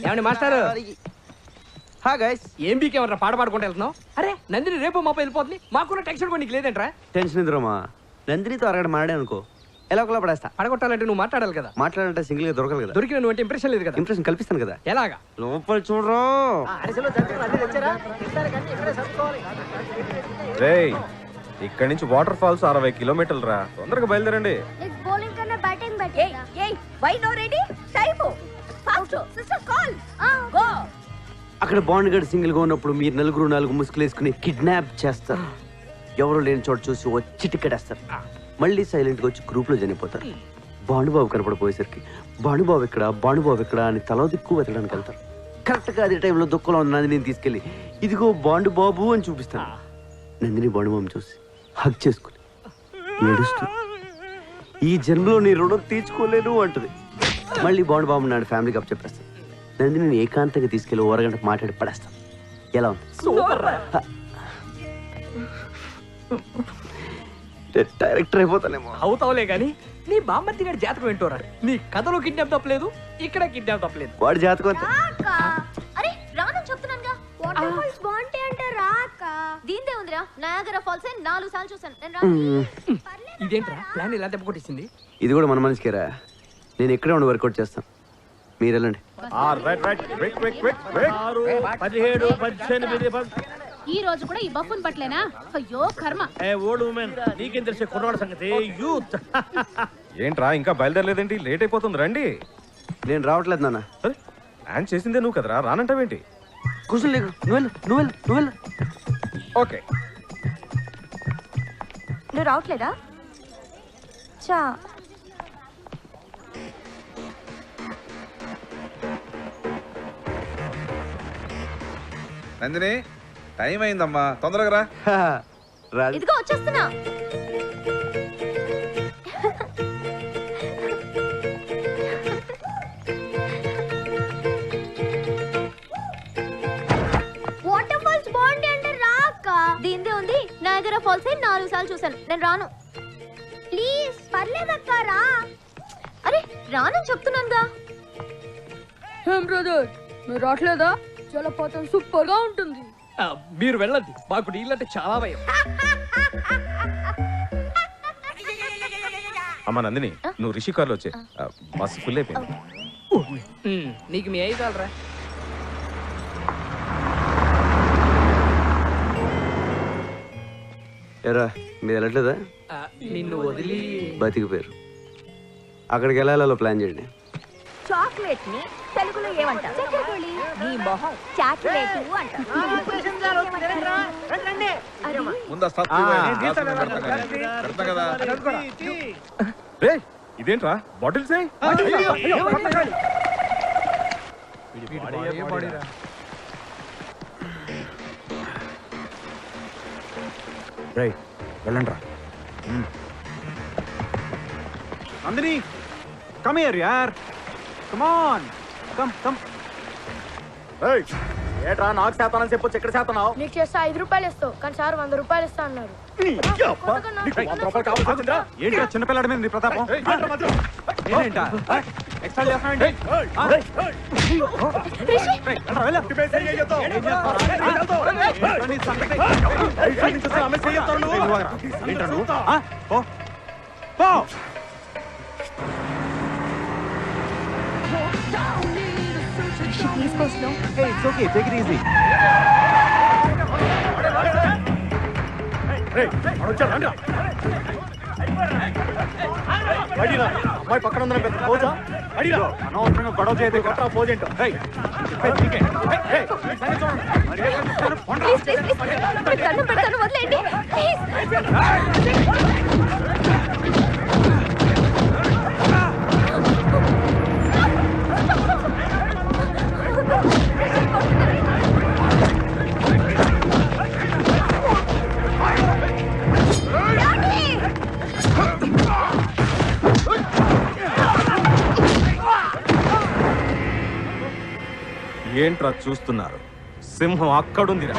ఏమండి మాస్టర్? హా గైస్, ఏం బీకేమన్నా పాట పాడుకుంటూ వెళ్తున్నావు? అరే నందిని రేపు మాప వెళ్ళిపోతుంది, మాకున్న టెన్షన్ కూడా నీకు లేదంట్రా? టెన్షన్ ఎందురమ్మా? నందినితో అరగడ మాడే అనుకో, ఎలా ఒకలా పడేస్తా. పడగొట్టాలంటే నువ్వు మాట్లాడాలి కదా. మాట్లాడాలంటే సింగిల్ గా దొరకదు కదా. దొరికిన నువ్వు అంటే ఇంప్రెషన్ లేదు కదా. ఇంప్రెషన్ కల్పిస్తాను కదా. ఎలాగా? లోపల చూడరు. రేయ్, ఇక్కడి నుంచి వాటర్ ఫాల్స్ 60 కిలోమీటర్లు రా. తొందరగా బయలుదేరండి. అక్కడ బాండ్ గడ్ సింగిల్ గా ఉన్నప్పుడు మీరు నలుగురు 4 ముసుగులు వేసుకుని కిడ్నాప్ చేస్తారు. ఎవరు లేని చోట చూసి వచ్చి టికెట్ వేస్తారు. మళ్ళీ సైలెంట్ గా వచ్చి గ్రూప్ లో చనిపోతారు. భానుబాబు కనపడిపోయేసరికి భానుబాబు ఎక్కడ అని తల దిక్కు వెతడానికి వెళ్తారు. కరెక్ట్ గా అదే టైంలో దుఃఖంలో ఉన్న నందిని తీసుకెళ్లి ఇదిగో బాండు బాబు అని చూపిస్తాను. నందిని బాండుబాబు చూసి హగ్ చేసుకుని ఏడుస్తూ ఈ జన్మలో నీ రుణం తీర్చుకోలేను అంటది. మళ్ళీ బాండుబాబు నాడు ఫ్యామిలీకి అప్ చెప్పేస్తాను. నందిని ఏకాంతంగా తీసుకెళ్లి ఓరగంట మాట్లాడి పడేస్తాను. ఎలా ఉంది? డైరెక్టర్ అయిపోతానేమో. అవుతావులే గానీ నీ బామ్మర్ది గారి జాతకం ఏంటోరా? నీ కథలో కిడ్నాప్ తప్పలేదు, ఇక్కడ కిడ్నాప్ తప్పలేదు. వాడి జాతకం అరే రాను చెప్తున్నానుగా, వాటర్ ఫాల్స్ బాగుంటాయి అంటే రాక. దీందే ఉందిరా, నయాగరా ఫాల్స్ 4 సార్లు చూసాను నేను. ఇదేంట్రా ప్లాన్ ఇలా దెబ్బ కొట్టేసింది? ఇది కూడా మన మనిషికేరా. నేను ఎక్కడే ఉండి వర్కౌట్ చేస్తాను, మీరు వెళ్ళండి. ఈ రోజు కూడా ఈ బఫ్ఫున్ పట్లేనా? అయ్యో కర్మ. నీకేం తెలిసే కుర్రాడు సంగతి. యూత్ ఏంట్రా ఇంకా బయలుదేరలేదేంటి? లేట్ అయిపోతుంది, రండి. నేను రావట్లేదు నాన్న. ప్లాన్ చేసిందే నువ్వు కదరా, రానంటావేంటి? కూర్చొని లేకు, నువ్వు వెళ్ళు. ఓకే, నువ్వు రావట్లేదా? చా నందిని, టైం అయిందమ్మా, తొందరగా రా. రాజు ఇదిగో వచ్చేస్తున్నా. వాటర్ ఫాల్స్ బాగుంది అంటే రాక. దీందే ఉంది, నయాగరా ఫాల్స్ 4 సార్లు చూసాను నేను. రాను ప్లీజ్. పర్లేదక్క రా. అరే రానని చెప్తున్నానుగా. ఏం బ్రదర్, మీరు రావట్లేదా? జలపాతం సూపర్ గా ఉంటుంది. మీరు వెళ్ళండి, మాకు నీళ్ళంటే చాలా భయం. అమ్మా నందిని, నువ్వు రిషి కార్లో వచ్చే. బస్సు ఫుల్ అయిపోయింది. నీకు మీ అయ్యాలరా. ఎరా మీరు వెళ్ళట్లేదా? నిన్ను వదిలి బతికిపోయారు. అక్కడికి వెళ్ళాలో ప్లాన్ చేయండి. చాక్లెట్ ని తెలుగులో ఏమంటారు? నీ మొహం చాక్లెట్ అంటారు. ముందు ఆ సత్తు పెడతా కదా. రే, ఇదేంట్రా బాటిల్స్? వెళ్ళండి రా. నందిని, కమ్ హియర్ యార్, కమ్ ఆన్, కమ్. ఏయ్, ఏట్రా నాకు శాతానని చెప్పొచ్చు, ఎక్కడ శాతనావు? నీకు చేస్తే 5 రూపాయలు ఇస్తావు, కానీ సార్ 100 రూపాయలు ఇస్తా అన్నారు. ఏంట్రా చిన్నపిల్లడి మీద నీ ప్రతాపం? ఏంటా ఎక్స్ట్రా చేస్తానండి? అమ్మాయి పక్కన ఉందని పెద్ద పోజా? అనవసరంగా గొడవ చేయదు, కొత్త పోజ్ ఏంటో. దండం పెడతాను, వదిలేండి ప్లీజ్. ఏంట్రా చూస్తున్నారు? సింహం అక్కడుందిరా.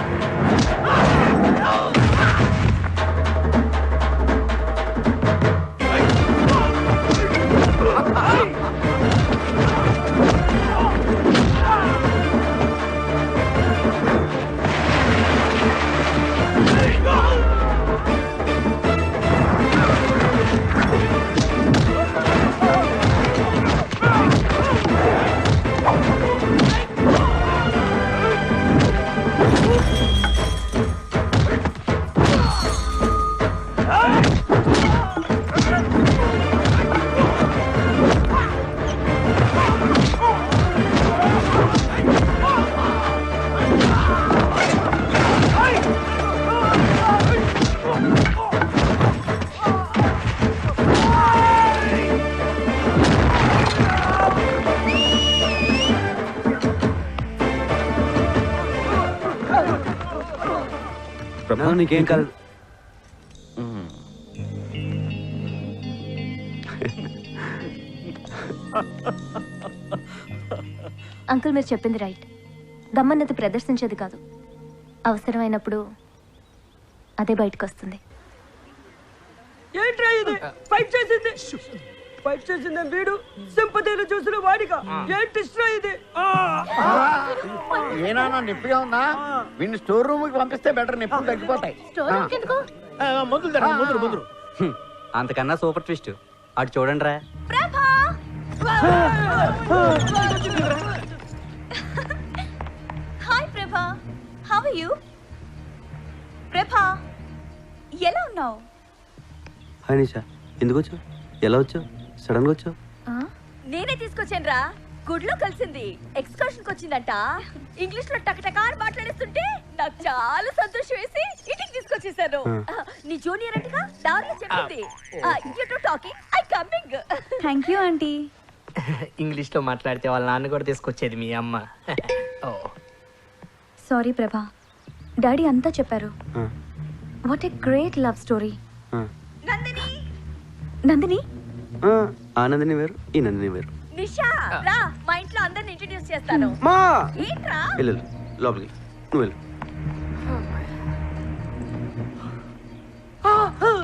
నీకేం కాదు. అంకుల్ మీరు చెప్పింది రైట్. దమ్మన్నది ప్రదర్శించేది కాదు, అవసరమైనప్పుడు అదే బయటకు వస్తుంది. ఏంట్రా ఇది? ఫైట్ చేసింది ఫైట్ చేసింది వీడు, సింపతిలు చూసిన వాడిగా. ఏంటి ఇష్టం ఇది? ఏనా నిప్పుగా ఉందా? వీడిని స్టోర్ రూమ్ కి పంపిస్తే బెటర్, నిప్పులు తగ్గిపోతాయి. మందులు అంతకన్నా సూపర్ ట్విస్ట్ అటు చూడండి రా. హాయ్ ప్రభా, హౌ ఆర్ యు? ప్రభా, ఎలా ఉన్నావు? హాయ్ నిషా, ఎందుకు వచ్చావు? ఎలా వచ్చావు? సడన్ గా వచ్చావు? నేనే తీసుకొచ్చాను రా. గుడ్లో కలిసింది, ఎక్స్కర్షన్ కి వచ్చిందంట. ఇంగ్లీష్ లో టకటకా అని మాట్లాడేస్తుంటే నాకు చాలా సంతోషం వేసి ఇంటికి తీసుకొచ్చేసాను. నీ జూనియర్ అంటగా దారిలో చెప్పింది. You to talking, I coming. Thank you aunty. English లో మాట్లాడితే వాళ్ళ నాన్న కూడా తీసుకొచ్చేది మీ అమ్మ. సారీ ప్రభా, డాడీ అంతా చెప్పారు. What a great love story. Nandini, Nandini, Anandini వేరు, ఈ నందిని వేరు. నిషా రా, మా ఇంట్లో అందరిని ఇంట్రడ్యూస్ చేస్తాను. మా ఏంట్రా? వెళ్ళు లోపలికి, నువ్వు వెళ్ళు.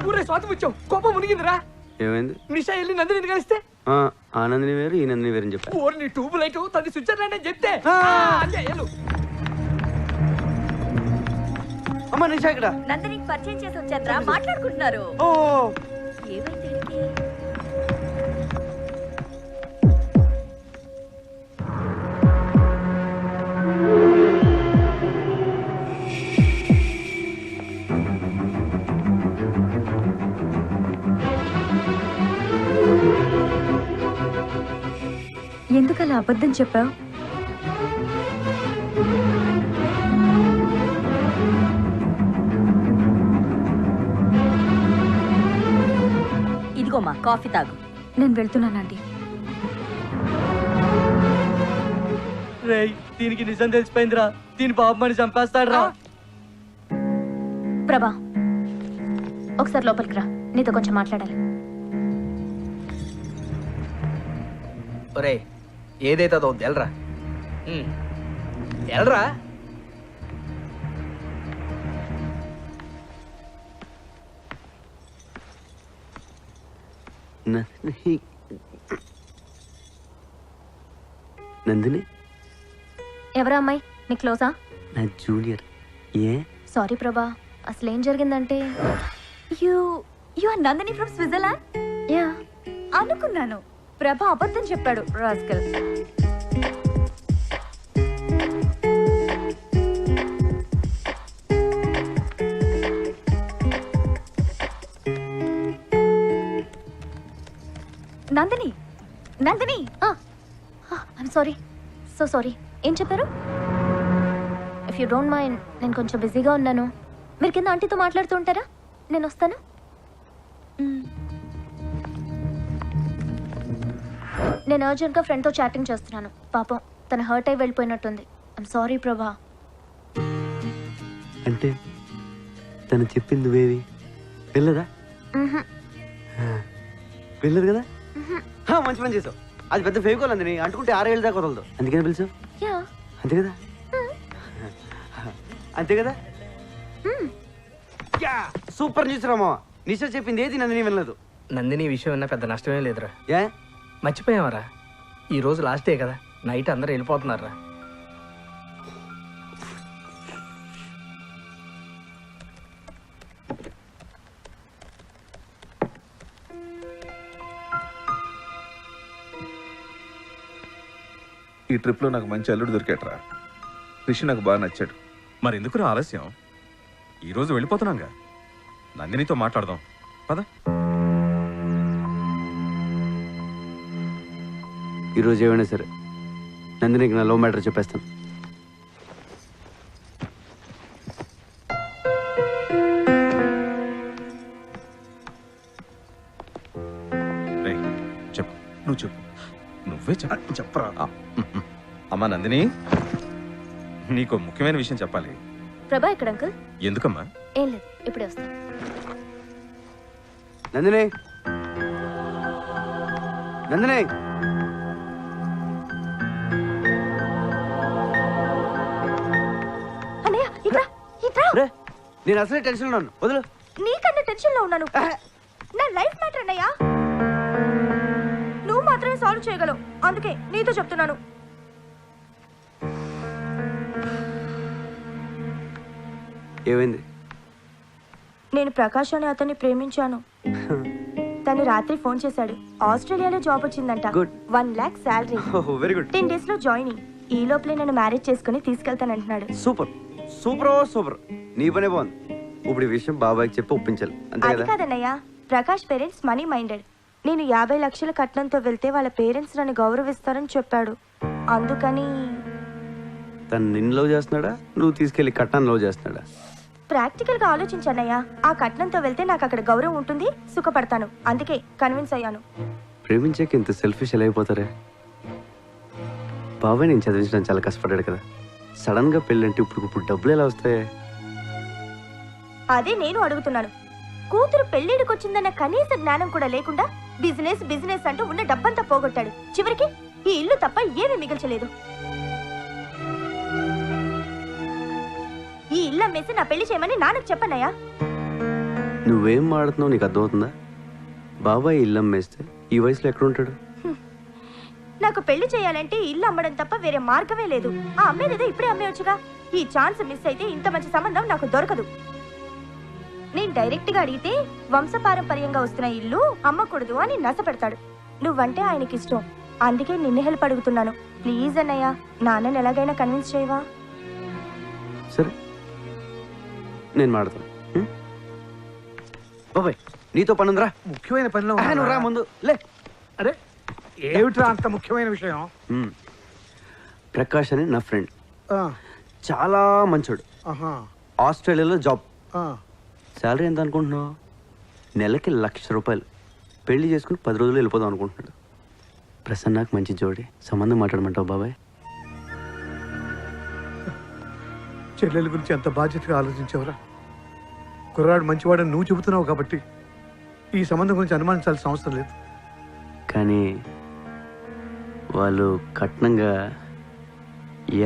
ఊరే స్వాతి వచ్చావు, కోపం మునిగిందిరా. ఏమైంది? నిషా వెళ్ళి నందిని కలిస్తే ఆనందిని వేరు, ఈ నందిని వేరు అని చెప్పా. ఓరి నీ ట్యూబ్ లైట్ తది స్విట్జర్లాండ్ అని చెప్తే అంతే వెళ్ళు. అమ్మ నిషా ఇక్కడ. నందినికి పరిచయం చేసి వచ్చారా, మాట్లాడుకుంటున్నారు. ఓ ఏమైంది దీనికి? ఎందుకలా అబద్ధం చెప్పావు? ఇదిగోమ్మా కాఫీ తాగు. నేను వెళ్తున్నానండి. రేయ్, దీనికి నిజం తెలిసిపోయిందిరా. దీని బాబుని చంపేస్తాడు రా. ప్రభా, ఒకసారి లోపలికి రా, నీతో కొంచెం మాట్లాడాలి. ఒరే, ఏదైతే అదో ఎల్రా, ఎల్రా. నందిని ఎవరా అమ్మాయి? నీ క్లోజా? నా జూనియర్. ఏ? సారీ ప్రభా, అసలు ఏం జరిగిందంటే you are Nandini from Switzerland. Yeah, అనుకున్నాను. ప్రభా అబద్ధం చెప్పాడు, rascal. Nandini, Nandini. I'm sorry, so sorry. ఏం చెప్పారు? ఇఫ్ యూ డోంట్ మైండ్, నేను కొంచెం బిజీగా ఉన్నాను. మీరు కింద ఆంటీతో మాట్లాడుతూ ఉంటారా? నేను వస్తాను. నేను అర్జెంట్గా ఫ్రెండ్తో చాటింగ్ చేస్తున్నాను. పాపం తన హర్ట్ అయి వెళ్ళిపోయినట్టుంది. ఐమ్ సారీ ప్రభా. అంటే తను చెప్పింది నువ్వేవి వెళ్ళదా? వెళ్ళదు కదా? మంచి పని చేసావు. అది పెద్ద ఫేవికోల్ అంది, అంటుకుంటే 6 ఏళ్ళ దాకా వదలదు. అందుకని పిలిచావు. యా, అంతే కదా? అంతే కదా? Super news Rama. నిషా చెప్పింది ఏది నందిని వెళ్ళదు. నందిని విషయం విన్నా పెద్ద నష్టమే లేదురా. ఏ మర్చిపోయావరా, ఈ రోజు లాస్ట్ డే కదా, నైట్ అందరూ వెళ్ళిపోతున్నారా. ఈ ట్రిప్ లో నాకు మంచి అల్లుడు దొరికాట్రా. రిషి నాకు బాగా నచ్చాడు. మరి ఎందుకు ఆలస్యం? ఈ రోజు వెళ్ళిపోతున్నాగా, నందినితో మాట్లాడదాం పద. ఈరోజు ఏమైనా సరే నందినికి నా లవ్ మ్యాటర్ చెప్పేస్తాను. చెప్పు, నువ్వు చెప్పు, నువ్వే చెప్పరా. అమ్మా నందిని, నీకు ముఖ్యమైన విషయం చెప్పాలి. ప్రభా ఎక్కడ అంకుల్? ఎందుకమ్మా? ఏం లేదు, ఇప్పుడే వస్తాను. నందిని, నందిని, అన్నయ్య ఇట్రా ఇట్రా. రే, నేను అసలే టెన్షన్ ఉన్నాను, వదులు. నీకన్నా టెన్షన్ లో ఉన్నాను. నా లైఫ్ మ్యాటర్ అన్నయ్య, నువ్వు మాత్రమే సాల్వ్ చేయగలవు, అందుకే నీతో చెప్తున్నాను. ఏమైంది? నేను ప్రకాష్ అనే అతన్ని ప్రేమించాను. తను రాత్రి ఫోన్ చేశాడు. ఆస్ట్రేలియాలో జాబ్ వచ్చిందంట. Good. 1 lakh salary. Very good. 10 days లో జాయినింగ్. ఈ లోపలే నన్ను మ్యారేజ్ చేసుకుని తీసుకెళ్తానంటున్నాడు. సూపర్ సూపర్ సూపర్, నీ పనే బాగుంది. ఇప్పుడు ఈ విషయం బాబాయ్కి చెప్పి ఒప్పించాలి, అంతే అది కదా? కాదన్నయ్య, ప్రకాష్ పేరెంట్స్ మనీ మైండెడ్. నేను 50 లక్షల కట్నంతో వెళ్తే వాళ్ళ పేరెంట్స్ నన్ను గౌరవిస్తారని చెప్పాడు. అందుకని తను నిన్ను లవ్ చేస్తున్నాడా, నువ్వు తీసుకెళ్లి కట్నాన్ని లవ్ చేస్తున్నాడా? ప్రాక్టికల్ గా ఆలోచించన్నయ్య. ఆ కట్నంతో వెళ్తే నాకు అక్కడ గౌరవం ఉంటుంది, సుఖపడతాను. అందుకే కన్విన్స్ అయ్యాను. ప్రేమించాక ఇంత సెల్ఫిష్ ఎలా అయిపోతారే? బాబాయ్ నేను చదివించడం చాలా కష్టపడ్డాడు కదా, సడన్ గా పెళ్ళంటే ఇప్పుడు డబ్బులు ఎలా వస్తాయి? అదే నేను అడుగుతున్నాను. కూతురు పెళ్లిడికి వచ్చిందన్న కనీస జ్ఞానం కూడా లేకుండా బిజినెస్ బిజినెస్ అంటూ ఉన్న డబ్బంతా పోగొట్టాడు. చివరికి ఈ ఇల్లు తప్ప ఏమీ మిగల్చలేదు. ఈ ఇల్లు అమ్మేసి నా పెళ్లి చేయమని నాన్నకు చెప్పన్నయ్యా. నువ్వేం మాడుతున్నావు నీకు అర్థమవుతుందా? బాబాయ్ ఇల్లు అమ్మేస్తే ఈ వయసులో ఎక్కడుంటాడు? నాకు పెళ్లి చేయాలంటే ఇల్లు అమ్మడం తప్ప వేరే మార్గమే లేదు. ఆ అమ్మేదేదో ఇప్పుడే అమ్మేయొచ్చుగా. ఈ ఛాన్స్ మిస్ అయితే ఇంత మంచి సంబంధం నాకు దొరకదు. నేను డైరెక్ట్ గా అడిగితే వంశపారంపర్యంగా వస్తున్న ఇల్లు అమ్మకూడదు అని నస పెడతాడు. నువ్వంటే ఆయనకి ఇష్టం, అందుకే నిన్ను హెల్ప్ అడుగుతున్నాను. ప్లీజ్ అన్నయ్య, నాన్నని ఎలాగైనా కన్విన్స్ చేయవా? సరే, నేను మాడతాను. బాబాయ్ నీతో పనుందిరా. ముఖ్యమైన పనిలో నువ్వు రా ముందు లే. అరే ఏమిట్రా అంత ముఖ్యమైన విషయం? ప్రకాష్ అని నా ఫ్రెండ్, ఆ, చాలా మంచోడు. ఆహా, ఆస్ట్రేలియాలో జాబ్. ఆ. శాలరీ ఎంత అనుకుంటున్నావు? నెలకి 1,00,000 రూపాయలు. పెళ్లి చేసుకుని 10 రోజులు వెళ్ళిపోదాం అనుకుంటున్నాడు. ప్రసన్నకు మంచి జోడి, సంబంధం మాట్లాడమంటావు బాబాయ్? చెల్లెల గురించి ఎంత బాధ్యతగా ఆలోచించావురా. కుర్రాడు మంచివాడని నువ్వు చెబుతున్నావు కాబట్టి ఈ సంబంధం గురించి అనుమానించాల్సిన అవసరం లేదు. కానీ వాళ్ళు కట్నంగా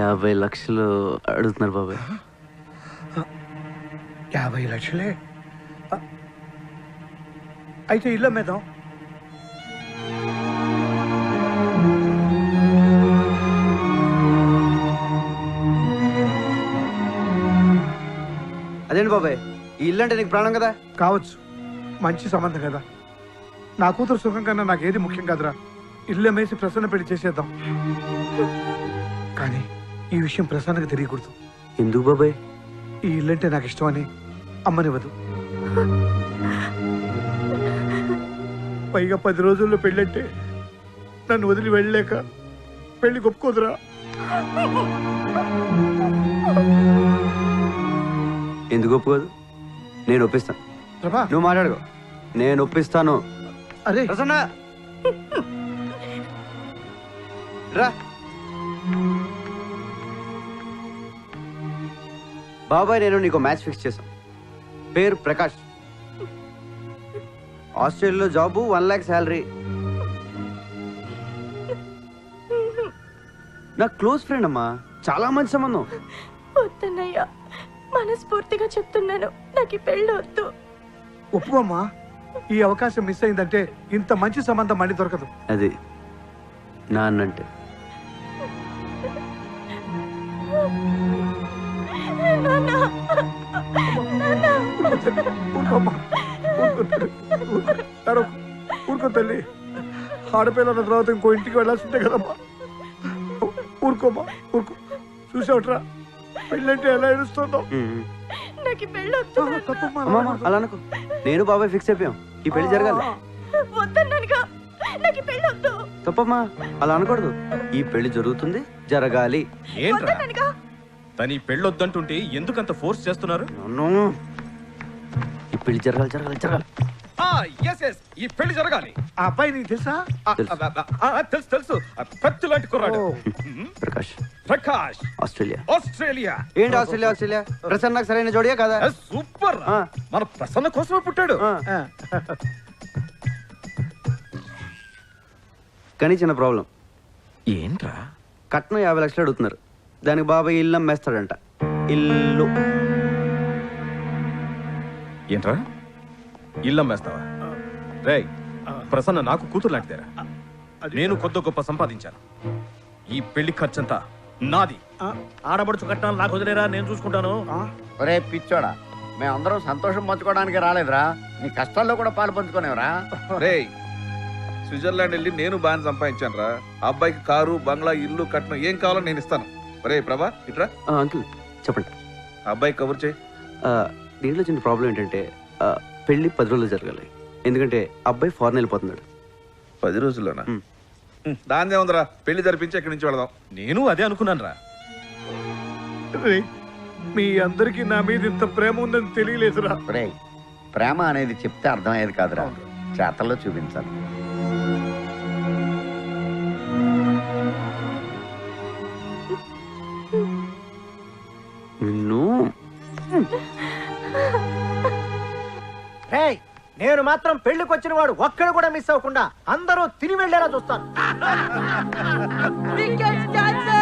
50 లక్షలు అడుగుతున్నారు బాబాయ్. 50 లక్షలే? అయితే ఇల్లు అమ్మేద్దాం. అదేంటి బాబాయ్, ఈ ఇల్లు అంటే నీకు ప్రాణం కదా? కావచ్చు, మంచి సంబంధం కదా. నా కూతురు సుఖం కన్నా నాకు ఏది ముఖ్యం కాదురా. ఇల్లు అమ్మేసి ప్రసన్న పెళ్లి చేసేద్దాం. కానీ ఈ విషయం ప్రసన్నకు తెలియకూడదు. ఎందుకు బాబాయ్? ఈ ఇల్లంటే నాకు ఇష్టమని అమ్మనివ్వదు. పైగా 10 రోజుల్లో పెళ్ళంటే నన్ను వదిలి వెళ్ళలేక పెళ్లి ఒప్పుకోదురా. ఎందుకు ఒప్పుకోదు? నేను ఒప్పిస్తాను. ప్రభా, నువ్వు మాట్లాడుకో, నేను ఒప్పిస్తాను. అరే ప్రసన్న రా. బాబాయ్ నేను నీకు మ్యాచ్ ఫిక్స్ చేశాం. పేరు ప్రకాష్, ఆస్ట్రేలియాలో జాబు, 1 lakh శాలరీ. నా క్లోజ్ ఫ్రెండ్ అమ్మా, చాలా మంచి సంబంధం. వద్దన్నయ్య, మనస్ఫూర్తిగా చెప్తున్నాను, నాకు ఈ పెళ్ళి వద్దు. ఒప్పుకోమ్మా. ఈ అవకాశం మిస్ అయిందంటే ఇంత మంచి సంబంధం మళ్ళీ దొరకదు. అది నాన్నంటే. ఊరుకో తల్లి. ఆడపిల్లల తర్వాత ఇంకో ఇంటికి వెళ్ళాల్సిందే కదమ్మా. ఊరుకోమ్మా, ఊరుకో. చూసావట్రా పెళ్ళంటే ఎలా ఏడుస్తుందో. నాకు ఈ పెళ్ళి వద్దు. తప్పమ్మా. అమ్మా అలా అనుకో, నేను బాబాయ్ ఫిక్స్ అయిపోయాం, ఈ పెళ్లి జరగాలి. వద్దన్నానుగా, నాకు ఈ పెళ్ళి వద్దు. తప్పమ్మా, అలా అనకూడదు. ఈ పెళ్లి జరుగుతుంది, జరగాలి. ఏంట్రా వద్దన్నానుగా. తను ఈ పెళ్ళొద్దంటుంటే ఎందుకంత ఫోర్స్ చేస్తున్నారు? నన్ను ఈ పెళ్లి జరగాలి జరగాలి జరగాలి. ఆ! ఈ పెళ్లి జరగాలి. ఆ అబ్బాయి నీకు తెలుసా? తెలుసు తెలుసు, కత్తి లాంటి కుర్రాడు. ప్రకాష్ ప్రకాష్, ఆస్ట్రేలియా. ఆస్ట్రేలియా. ఏంటి ఆస్ట్రేలియా? ప్రసన్న సరైన జోడియా కదా? సూపర్. మన ప్రసన్న కోసమే పుట్టాడు. కానీ చిన్న ప్రాబ్లం. ఏంట్రా? కట్నం 50 లక్షలు అడుగుతున్నారు. దానికి బాబాయ్ ఇల్లు అమ్మేస్తాడంట. ఇల్లు. ఏంట్రా ఇల్లు అమ్మేస్తావా? రేయ్, ప్రసన్న నాకు కూతురు లాంటిదేరా. నేను కొద్ది గొప్ప సంపాదించాను. ఈ పెళ్లి ఖర్చంతా నాది. ఆడబడుచు కట్టాలి, నాకు వదిలేరా, నేను చూసుకుంటాను. ఒరే పిచ్చోడా, మేమందరం సంతోషం పంచుకోవడానికి రాలేదురా, నీ కష్టాల్లో కూడా పాలు పంచుకోనేవరా. రే స్విట్జర్లాండ్ వెళ్ళి నేను బాగా సంపాదించాను రా. అబ్బాయికి కారు, బంగ్లా, ఇల్లు, కట్నం ఏం కావాలో నేను ఇస్తాను. ఒరే ప్రభా ఇట్రా. అంకుల్ చెప్పండి. అబ్బాయి కబుర్ చేయి. దీంట్లో చిన్న ప్రాబ్లం ఏంటంటే పెళ్లి 10 రోజులు జరగాలి. ఎందుకంటే అబ్బాయి ఫారెన్ వెళ్ళిపోతున్నాడు. 10 రోజుల్లోనా? దాందే ఉందిరా, పెళ్లి జరిపించి ఎక్కడి నుంచి వెళదాం. నేను అదే అనుకున్నాను రా. మీ అందరికి నా మీద ఇంత ప్రేమ ఉందని తెలియలేదురా. ఒరే ప్రేమ అనేది చెప్తే అర్థమయ్యేది కాదురా, చేతల్లో చూపించాలి. నిన్ను నేను మాత్రం పెళ్లికి వచ్చిన వాడు ఒక్కడు కూడా మిస్ అవ్వకుండా అందరూ తిని వెళ్ళేలా చూస్తాను. Weekend dancer!